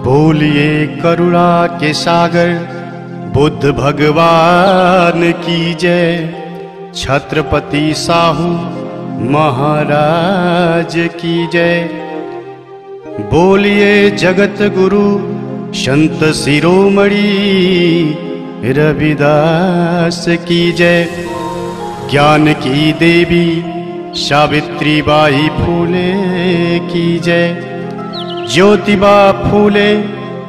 बोलिए करुणा के सागर बुद्ध भगवान की जय। छत्रपति साहू महाराज की जय। बोलिए जगत गुरु संत शिरोमणि रविदास की जय। ज्ञान की देवी सावित्री बाई फूले की जय। ज्योतिबा फूले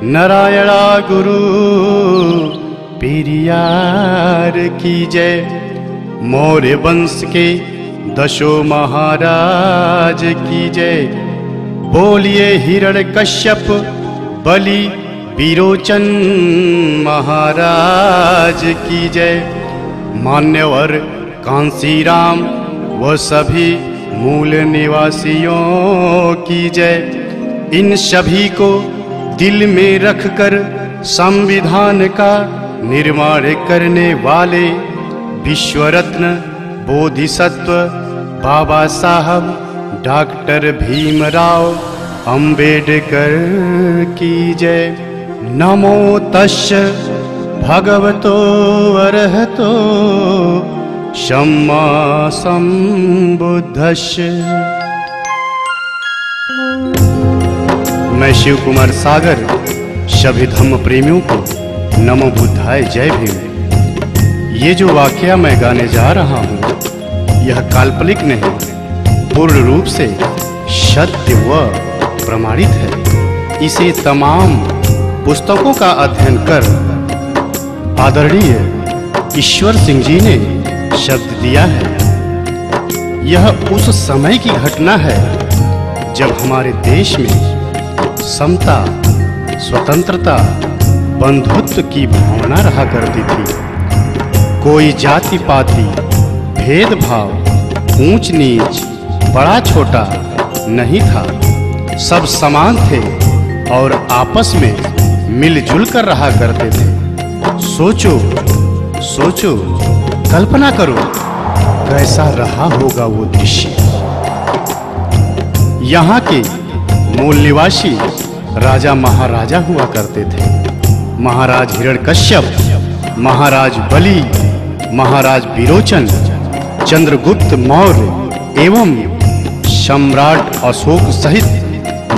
नारायणा गुरु पेरियार की जय। मौर्य वंश के दशो महाराज की जय। बोलिए हिरण्यकश्यप बलि विरोचन महाराज की जय। मान्यवर कांसीराम व सभी मूल निवासियों की जय। इन सभी को दिल में रखकर संविधान का निर्माण करने वाले विश्वरत्न बोधिसत्व बाबा साहब डॉक्टर भीमराव अंबेडकर की जय। नमो तस्य भगवतो अरहतो सम्मा संबुद्धस्य। मैं शिव कुमार सागर सभी धम्म प्रेमियों को नमो बुद्धाय जय भीम। ये जो वाकया मैं गाने जा रहा हूँ यह काल्पनिक नहीं, पूर्ण रूप से सत्य व प्रमाणित है। इसे तमाम पुस्तकों का अध्ययन कर आदरणीय ईश्वर सिंह जी ने शब्द दिया है। यह उस समय की घटना है जब हमारे देश में समता, स्वतंत्रता, बंधुत्व की भावना रहा करती थी। कोई जाति पाति, भेदभाव, ऊंच नीच, बड़ा छोटा नहीं था। सब समान थे और आपस में मिलजुल कर रहा करते थे। सोचो सोचो, कल्पना करो कैसा रहा होगा वो दृश्य। यहाँ के मूल निवासी राजा महाराजा हुआ करते थे। महाराज हिरण्यकश्यप, महाराज बलि, महाराज विरोचन, चंद्रगुप्त मौर्य एवं सम्राट अशोक सहित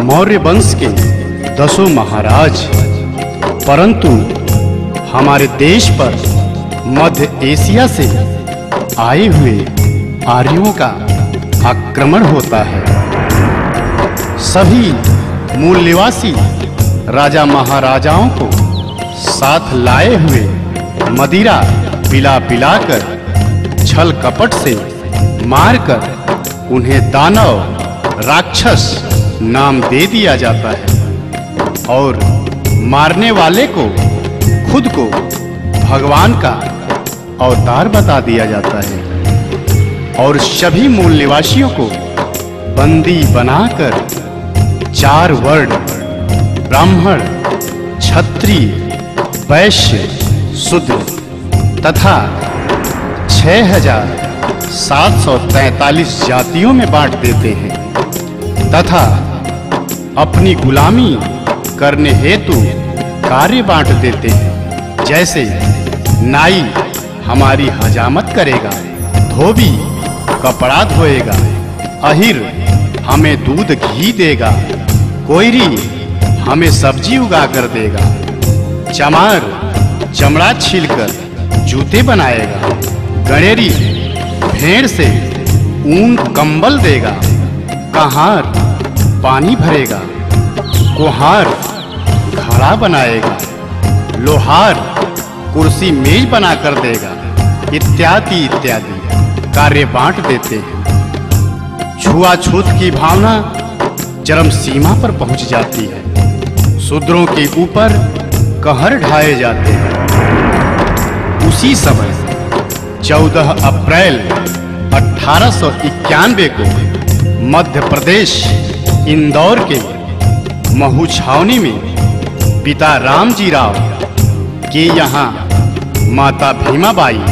मौर्य वंश के 10 महाराज। परंतु हमारे देश पर मध्य एशिया से आए हुए आर्यों का आक्रमण होता है। सभी मूल निवासी राजा महाराजाओं को साथ लाए हुए मदिरा पिला पिलाकर छल कपट से मारकर उन्हें दानव राक्षस नाम दे दिया जाता है और मारने वाले को खुद को भगवान का अवतार बता दिया जाता है और सभी मूल निवासियों को बंदी बनाकर 4 वर्ण ब्राह्मण, क्षत्रिय, वैश्य, शूद्र तथा 6743 जातियों में बांट देते हैं तथा अपनी गुलामी करने हेतु कार्य बांट देते हैं। जैसे नाई हमारी हजामत करेगा, धोबी कपड़ा धोएगा, अहिर हमें दूध घी देगा, कोयरी हमें सब्जी उगा कर देगा, चमार चमड़ा छीलकर जूते बनाएगा, गणेरी भेड़ से ऊन कंबल देगा, कहार पानी भरेगा, कुम्हार घड़ा बनाएगा, लोहार कुर्सी मेज बना कर देगा, इत्यादि इत्यादि कार्य बांट देते हैं। छुआछूत की भावना चरम सीमा पर पहुंच जाती है। शूद्रों के ऊपर कहर ढाए जाते हैं। उसी समय 14 अप्रैल 1891 को मध्य प्रदेश इंदौर के महू छावनी में पिता रामजी राव के यहाँ माता भीमाबाई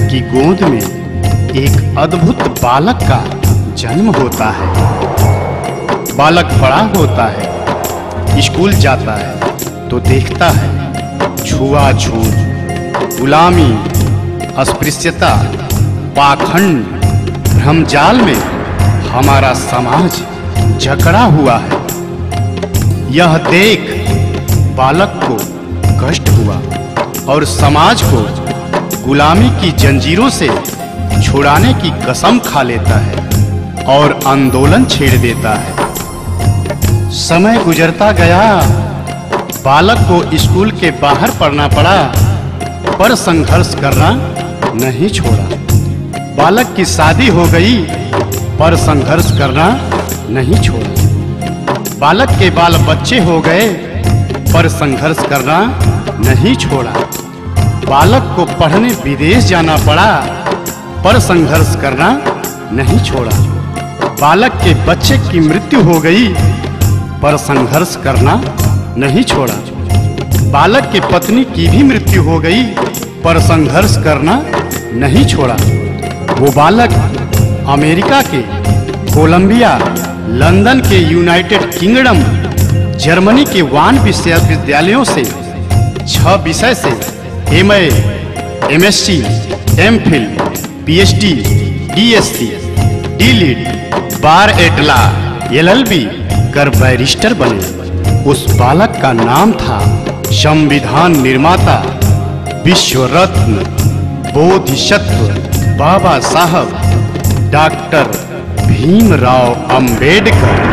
की गोद में एक अद्भुत बालक का जन्म होता है। बालक बड़ा होता है स्कूल जाता है तो देखता है छुआछूत, गुलामी, अस्पृश्यता, पाखंड, भ्रमजाल में हमारा समाज जकड़ा हुआ है। यह देख बालक को कष्ट हुआ और समाज को गुलामी की जंजीरों से छुड़ाने की कसम खा लेता है और आंदोलन छेड़ देता है। समय गुजरता गया, बालक को स्कूल के बाहर पढ़ना पड़ा, पर संघर्ष करना नहीं छोड़ा। बालक की शादी हो गई, पर संघर्ष करना नहीं छोड़ा। बालक के बाल बच्चे हो गए, पर संघर्ष करना नहीं छोड़ा। बालक को पढ़ने विदेश जाना पड़ा, पर संघर्ष करना नहीं छोड़ा। बालक के बच्चे की मृत्यु हो गई, पर संघर्ष करना नहीं छोड़ा। बालक की पत्नी की भी मृत्यु हो गई, पर संघर्ष करना नहीं छोड़ा। वो बालक अमेरिका के कोलंबिया, लंदन के यूनाइटेड किंगडम, जर्मनी के वान विश्वविद्यालयों से 6 विषय से MA, MSc, MPhil, PhD, DSc, DLied, बार एट लॉ, LLB कर बैरिस्टर बने। उस बालक का नाम था संविधान निर्माता, विश्व रत्न, बोधिसत्व बाबा साहब डॉक्टर भीमराव अंबेडकर।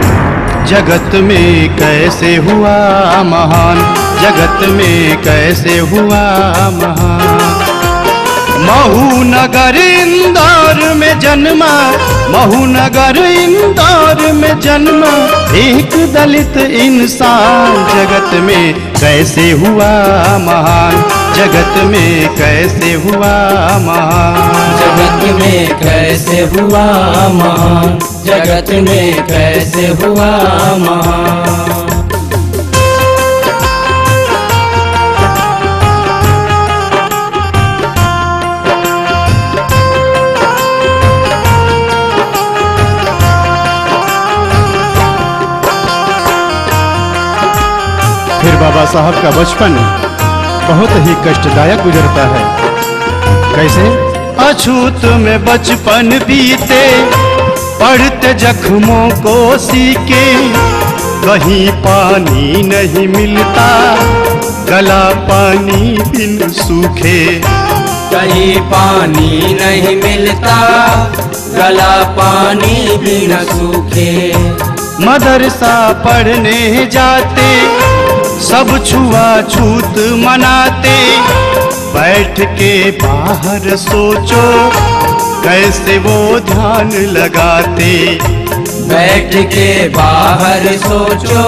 जगत में कैसे हुआ महान, जगत में कैसे हुआ महान। महू नगर इंदौर में जन्मा, महू नगर इंदौर में जन्मा एक दलित इंसान। जगत में कैसे हुआ महान, जगत में कैसे हुआ महान। जगत में कैसे हुआ महान, जगत में कैसे हुआ महान। फिर बाबा साहब का बचपन बहुत ही कष्टदायक गुजरता है। कैसे? अछूत में बचपन बीते, पढ़ते जख्मों को सीके। कहीं पानी नहीं मिलता, गला पानी बिन सूखे। कहीं पानी नहीं मिलता, गला पानी बिन सूखे। मदरसा पढ़ने जाते, सब छुआछूत मनाते। बैठ के बाहर सोचो, कैसे वो ध्यान लगाते। बैठ के बाहर सोचो,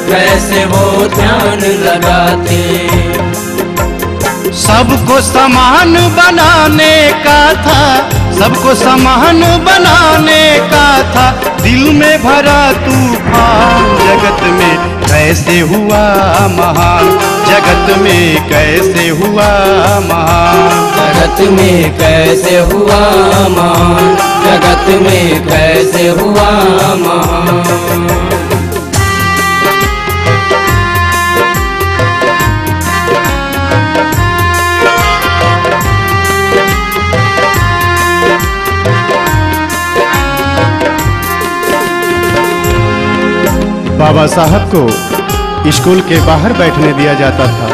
कैसे वो ध्यान लगाते। सबको समान बनाने का था, सबको समान बनाने का था। दिल में भरा तूफान, जगत में कैसे हुआ महान, जगत में कैसे हुआ महान। जगत में कैसे हुआ महान, जगत में कैसे हुआ महान। बाबा साहब को स्कूल के बाहर बैठने दिया जाता था।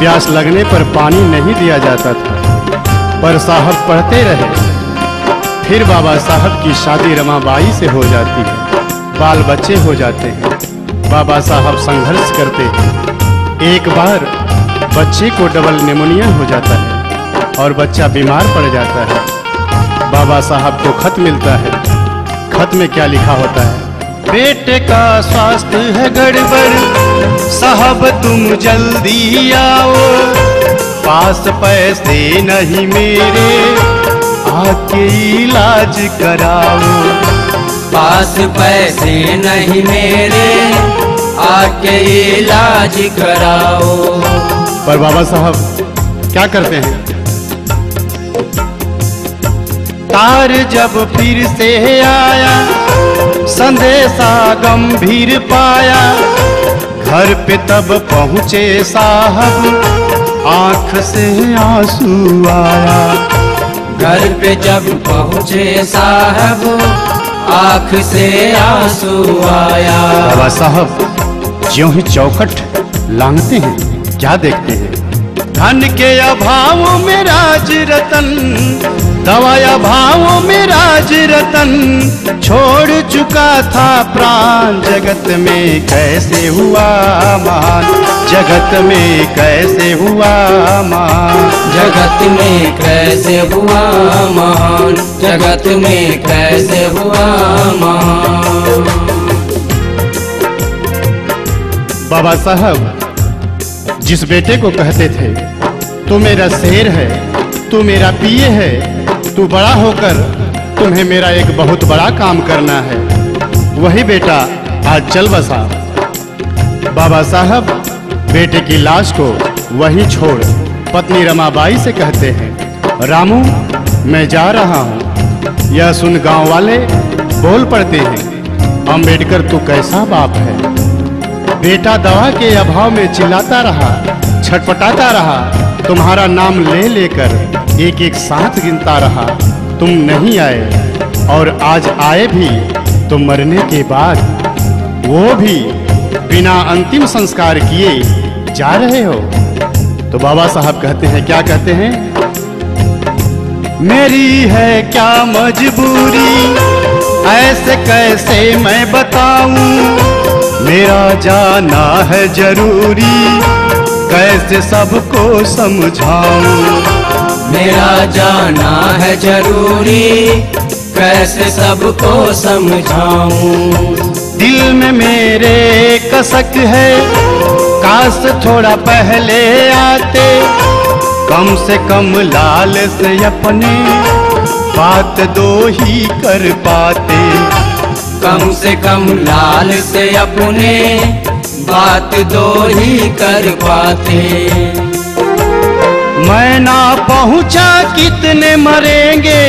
प्यास लगने पर पानी नहीं दिया जाता था, पर साहब पढ़ते रहे। फिर बाबा साहब की शादी रमाबाई से हो जाती है, बाल बच्चे हो जाते हैं। बाबा साहब संघर्ष करते हैं। एक बार बच्चे को डबल निमोनिया हो जाता है और बच्चा बीमार पड़ जाता है। बाबा साहब को खत मिलता है। खत में क्या लिखा होता है? बेटे का स्वास्थ्य है गड़बड़, साहब तुम जल्दी आओ। पास पैसे नहीं मेरे, आके इलाज कराओ। पास पैसे नहीं मेरे, आके इलाज कराओ। पर बाबा साहब क्या करते हैं? तार जब फिर से आया, संदेशा गंभीर पाया। घर पे तब पहुँचे साहब आँख से आंसू आया। घर पे जब पहुँचे साहब आँख से आंसू आया। बाबा साहब ज्यों ही चौखट लांघते हैं क्या देखते हैं? धन के अभाव में राज रतन, दवाया भावों में राज रतन छोड़ चुका था प्राण। जगत में कैसे हुआ महान, जगत में कैसे हुआ महान, जगत में कैसे हुआ महान, जगत में कैसे हुआ महान। बाबा साहब जिस बेटे को कहते थे तू मेरा शेर है, तू मेरा पिए है, तू बड़ा होकर तुम्हें मेरा एक बहुत बड़ा काम करना है, वही बेटा आज चल बसा। बाबा साहब बेटे की लाश को वहीं छोड़ पत्नी रमाबाई से कहते हैं, रामू मैं जा रहा हूँ। यह सुन गांव वाले बोल पड़ते हैं, अम्बेडकर तू कैसा बाप है। बेटा दवा के अभाव में चिल्लाता रहा, छटपटाता रहा, तुम्हारा नाम ले लेकर एक एक साथ गिनता रहा। तुम नहीं आए और आज आए भी तो मरने के बाद, वो भी बिना अंतिम संस्कार किए जा रहे हो। तो बाबा साहब कहते हैं, क्या कहते हैं? मेरी है क्या मजबूरी ऐसे कैसे मैं बताऊं, मेरा जाना है जरूरी कैसे सबको समझाऊं। मेरा जाना है जरूरी कैसे सबको समझाऊं। दिल में मेरे कसक है काश थोड़ा पहले आते, कम से कम लाल से अपने बात दो ही कर पाते। कम से कम लाल से अपने बात दो ही कर पाते। मैं ना पहुंचा कितने मरेंगे,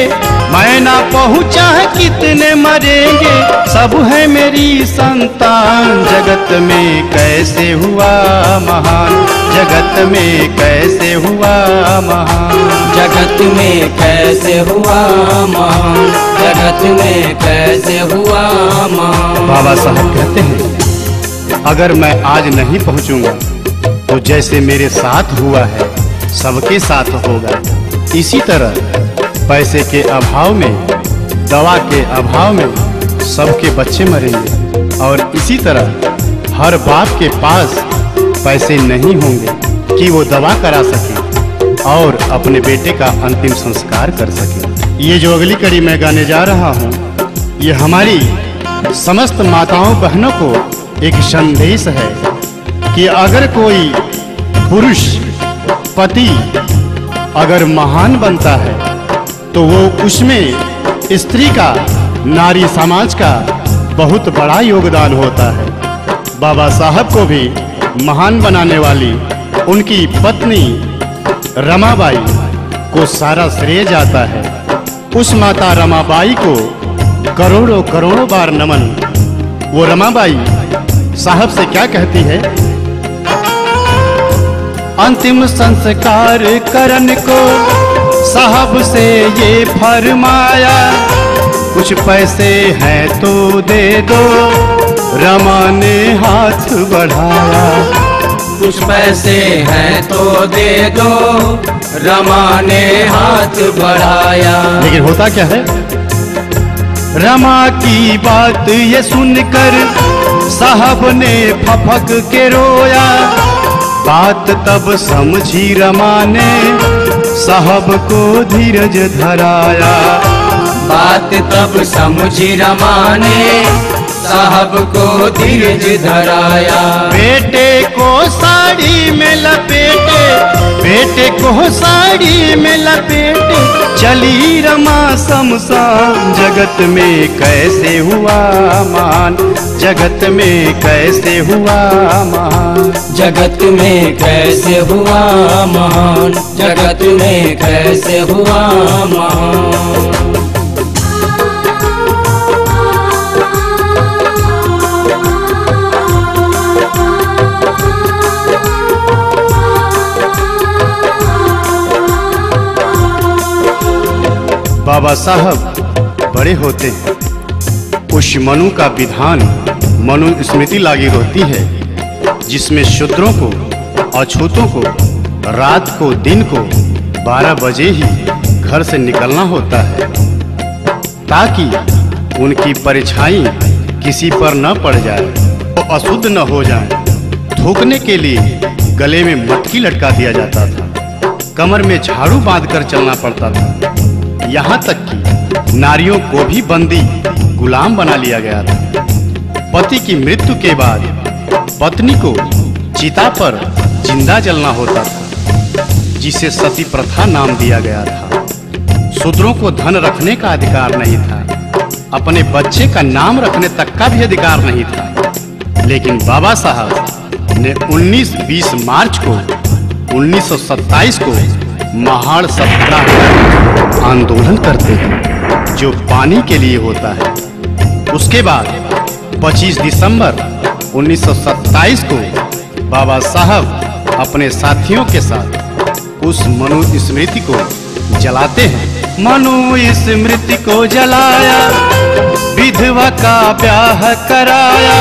मैं ना पहुंचा कितने मरेंगे, सब है मेरी संतान। जगत में कैसे हुआ महान, जगत में कैसे हुआ महान, जगत में कैसे हुआ महान, जगत में कैसे हुआ महान। बाबा साहब कहते हैं, अगर मैं आज नहीं पहुंचूंगा तो जैसे मेरे साथ हुआ है सबके साथ होगा। इसी तरह पैसे के अभाव में, दवा के अभाव में सबके बच्चे मरेंगे और इसी तरह हर बाप के पास पैसे नहीं होंगे कि वो दवा करा सके और अपने बेटे का अंतिम संस्कार कर सके। ये जो अगली कड़ी मैं गाने जा रहा हूँ, ये हमारी समस्त माताओं बहनों को एक संदेश है कि अगर कोई पुरुष पति अगर महान बनता है तो वो उसमें स्त्री का, नारी समाज का बहुत बड़ा योगदान होता है। बाबा साहब को भी महान बनाने वाली उनकी पत्नी रमाबाई को सारा श्रेय जाता है। उस माता रमाबाई को करोड़ों करोड़ों बार नमन। वो रमाबाई साहब से क्या कहती है? अंतिम संस्कार करन को साहब से ये फरमाया, कुछ पैसे हैं तो दे दो, रमा ने हाथ बढ़ाया। कुछ पैसे हैं तो दे दो, रमा ने हाथ बढ़ाया। लेकिन होता क्या है? रमा की बात ये सुनकर साहब ने फपक के रोया। बात तब समझी रमा ने साहब को धीरज धराया। बात तब समझी रमा ने साहब को धीरज धराया। बेटे को साड़ी में लपेटे, बेटे को साड़ी में लपेटे चली रमा शमशान। जगत में कैसे हुआ मान, जगत में कैसे हुआ महान, जगत में कैसे हुआ महान, जगत में कैसे हुआ महान। बाबा साहब बड़े होते हैं, उस मनु का विधान मनु स्मृति लागी होती है, जिसमें शूद्रों को, अछूतों को रात को दिन को 12 बजे ही घर से निकलना होता है, ताकि उनकी परछाई किसी पर न पड़ जाए, वो अशुद्ध न हो जाए। थूकने के लिए गले में मटकी लटका दिया जाता था, कमर में झाड़ू बांधकर चलना पड़ता था। यहाँ तक कि नारियों को भी बंदी गुलाम बना लिया गया था। पति की मृत्यु के बाद पत्नी को चिता पर जिंदा जलना होता था, जिसे सती प्रथा नाम दिया गया था। शूद्रों को धन रखने का अधिकार नहीं था, अपने बच्चे का नाम रखने तक का भी अधिकार नहीं था। लेकिन बाबा साहब ने 19-20 मार्च को 1927 को महाड़ सत्याग्रह आंदोलन करते हैं, जो पानी के लिए होता है। उसके बाद 25 दिसंबर 1927 को बाबा साहब अपने साथियों के साथ उस मनु स्मृति को जलाते हैं। मनु स्मृति को जलाया, विधवा का ब्याह कराया,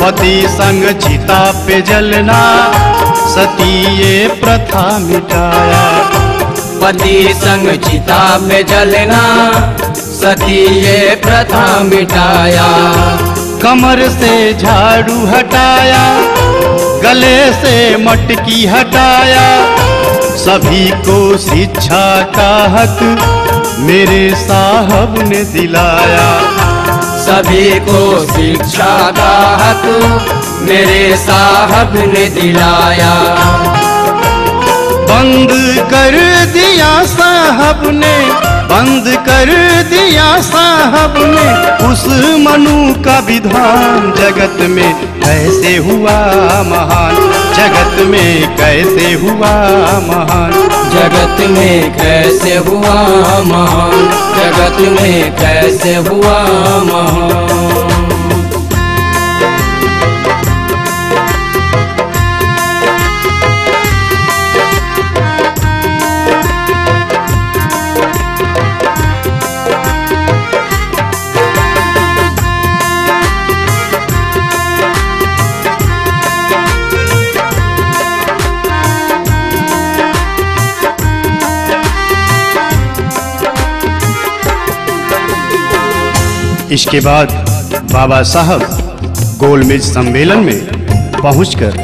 पति संग चिता पे जलना, सती ये प्रथा मिटाया। पति संग चिता पे जलना, सती ये प्रथा मिटाया। कमर से झाड़ू हटाया, गले से मटकी हटाया, सभी को शिक्षा का हक मेरे साहब ने दिलाया। सभी को शिक्षा का हक मेरे साहब ने दिलाया। बंद कर दिया साहब ने, बंद कर दिया साहब ने उस मनु का विधान। जगत में कैसे हुआ महान, जगत में कैसे हुआ महान, जगत में कैसे हुआ महान, जगत में कैसे हुआ महान। इसके बाद बाबा साहब गोलमेज सम्मेलन में पहुंचकर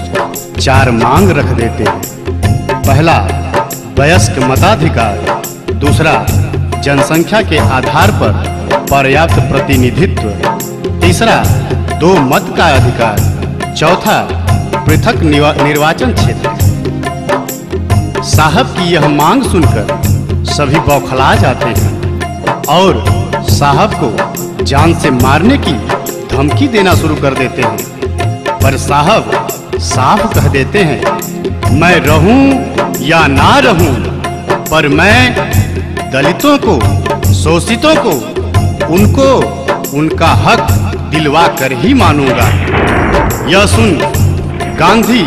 4 मांग रख देते हैं। पहला, वयस्क मताधिकार। दूसरा, जनसंख्या के आधार पर पर्याप्त प्रतिनिधित्व। तीसरा, 2 मत का अधिकार। चौथा, पृथक निर्वाचन क्षेत्र। साहब की यह मांग सुनकर सभी बौखला जाते हैं और साहब को जान से मारने की धमकी देना शुरू कर देते हैं। पर साहब साफ कह देते हैं, मैं रहूं या ना रहूं, पर मैं दलितों को, शोषितों को, उनको उनका हक दिलवा कर ही मानूंगा। यह सुन गांधी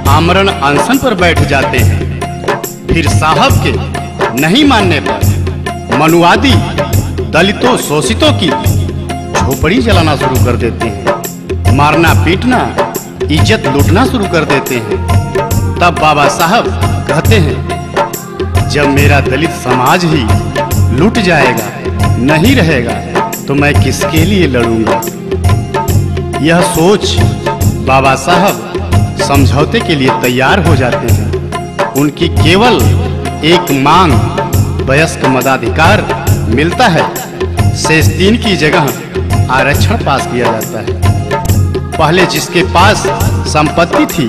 आमरण अनशन पर बैठ जाते हैं। फिर साहब के नहीं मानने पर मनुवादी दलितों, शोषितों की झोपड़ी जलाना शुरू कर देते हैं, मारना पीटना, इज्जत लूटना शुरू कर देते हैं। तब बाबा साहब कहते हैं, जब मेरा दलित समाज ही लूट जाएगा, नहीं रहेगा, तो मैं किसके लिए लड़ूंगा। यह सोच बाबा साहब समझौते के लिए तैयार हो जाते हैं। उनकी केवल एक मांग, वयस्क मताधिकार मिलता है। शेष 3 की जगह आरक्षण पास किया जाता है। पहले जिसके पास संपत्ति थी,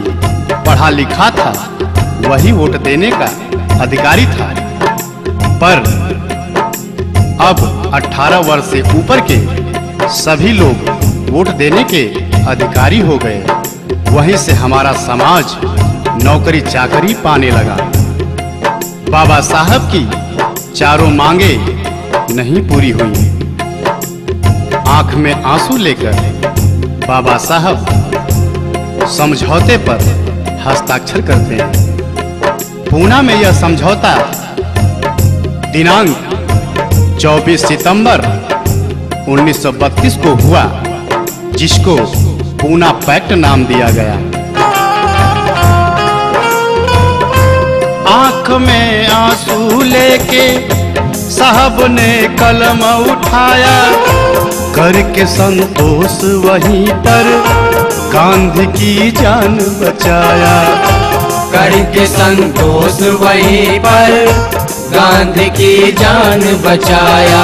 पढ़ा लिखा था, वही वोट देने का अधिकारी था। पर अब 18 वर्ष से ऊपर के सभी लोग वोट देने के अधिकारी हो गए। वहीं से हमारा समाज नौकरी चाकरी पाने लगा। बाबा साहब की चारों मांगे नहीं पूरी हुई। आंख में आंसू लेकर बाबा साहब समझौते पर हस्ताक्षर करते हैं। पूना में यह समझौता दिनांक 24 सितंबर 1932 को हुआ, जिसको पूना पैक्ट नाम दिया गया। आंख में आंसू लेके साहब ने कलम उठाया, करके संतोष वहीं पर गांधी की जान बचाया। करके संतोष वहीं पर गांधी की जान बचाया।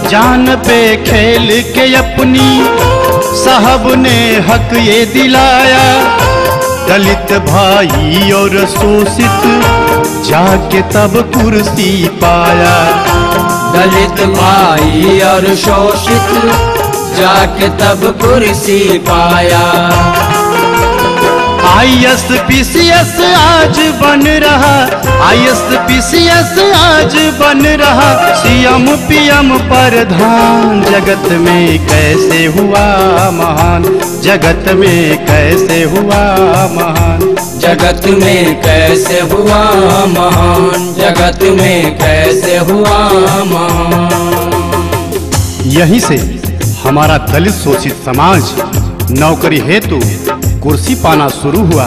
जान पे खेल के अपनी साहब ने हक ये दिलाया, दलित भाई और शोषित जाके तब कुर्सी पाया। दलित भाई और शोषित जाके तब कुर्सी पाया। ISPCS आज बन रहा, ISPCS आज बन रहा, CM PM प्रधान। जगत में कैसे हुआ महान, जगत में कैसे हुआ महान, जगत में कैसे हुआ महान, जगत में कैसे हुआ महान। यहीं से हमारा दलित शोषित समाज नौकरी हेतु कुर्सी पाना शुरू हुआ,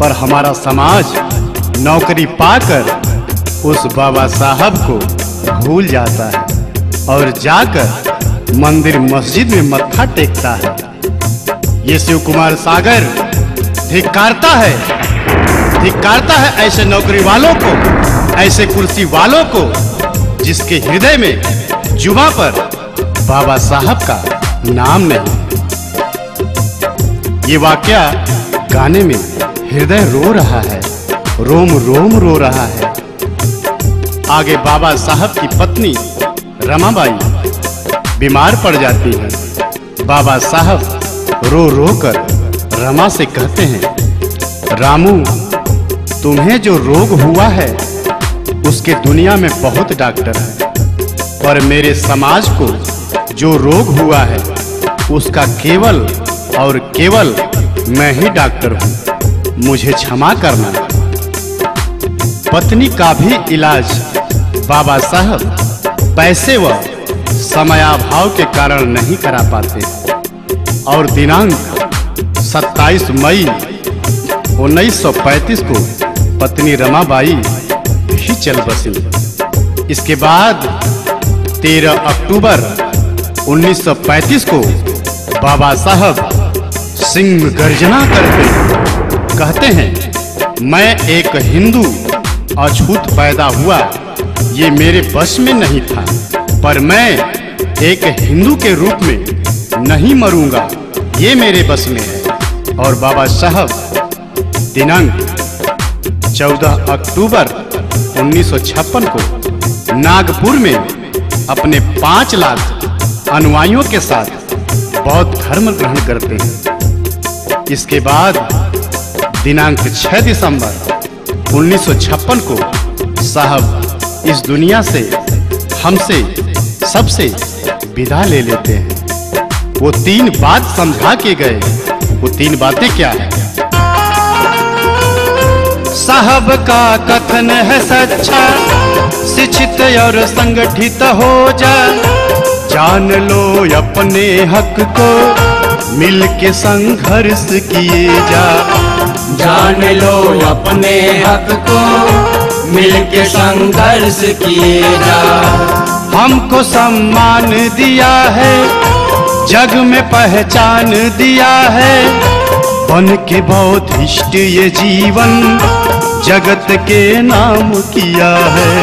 पर हमारा समाज नौकरी पाकर उस बाबा साहब को भूल जाता है और जाकर मंदिर मस्जिद में मत्था टेकता है। ये शिव कुमार सागर धिक्कारता है ऐसे नौकरी वालों को, ऐसे कुर्सी वालों को, जिसके हृदय में जुबां पर बाबा साहब का नाम नहीं। ये वाकया गाने में हृदय रो रहा है, रोम रोम रो रहा है। आगे बाबा साहब की पत्नी रमाबाई बीमार पड़ जाती है। बाबा साहब रो रो कर रमा से कहते हैं, रामू, तुम्हें जो रोग हुआ है उसके दुनिया में बहुत डॉक्टर हैं, पर मेरे समाज को जो रोग हुआ है उसका केवल और केवल मैं ही डॉक्टर हूं, मुझे क्षमा करना। पत्नी का भी इलाज बाबा साहब पैसे व समयाभाव के कारण नहीं करा पाते और दिनांक 27 मई 1935 को पत्नी रमाबाई भी चल बसी। इसके बाद 13 अक्टूबर 1935 को बाबा साहब सिंह गर्जना करते कहते हैं, मैं एक हिंदू अछूत पैदा हुआ, ये मेरे बस में नहीं था, पर मैं एक हिंदू के रूप में नहीं मरूंगा, ये मेरे बस में है। और बाबा साहब दिनांक 14 अक्टूबर 1956 को नागपुर में अपने 5 लाख अनुयायियों के साथ बौद्ध धर्म ग्रहण करते हैं। इसके बाद दिनांक 6 दिसंबर 1956 को साहब इस दुनिया से हमसे सबसे विदा ले लेते हैं। वो 3 बात समझा के गए, वो 3 बातें क्या है? साहब का कथन है सच्चा, शिक्षित और संगठित हो जा, जान लो अपने हक को, मिल के संघर्ष किए जा। जान लो अपने हक को, मिल के संघर्ष किए जा। हमको सम्मान दिया है, जग में पहचान दिया है, बन के बौद्धिष्ट ये जीवन जगत के नाम किया है।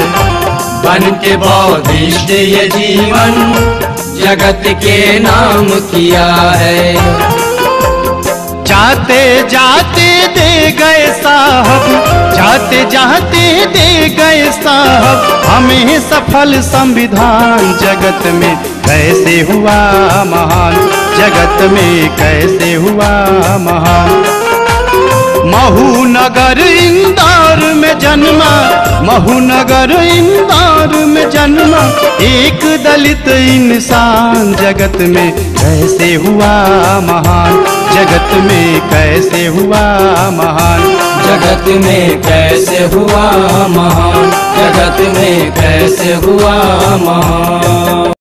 बन के बौद्धिष्ट ये जीवन जगत के नाम किया है। जाते जाते दे गए साहब, जाते जाते दे गए साहब, हमें सफल संविधान। जगत में कैसे हुआ महान, जगत में कैसे हुआ महान। महू नगर इंदौर में जन्मा, महू नगर इंदौर में जन्मा एक दलित इंसान। जगत में कैसे हुआ महान, जगत में कैसे हुआ महान, जगत में कैसे हुआ महान, जगत रात में कैसे हुआ महान।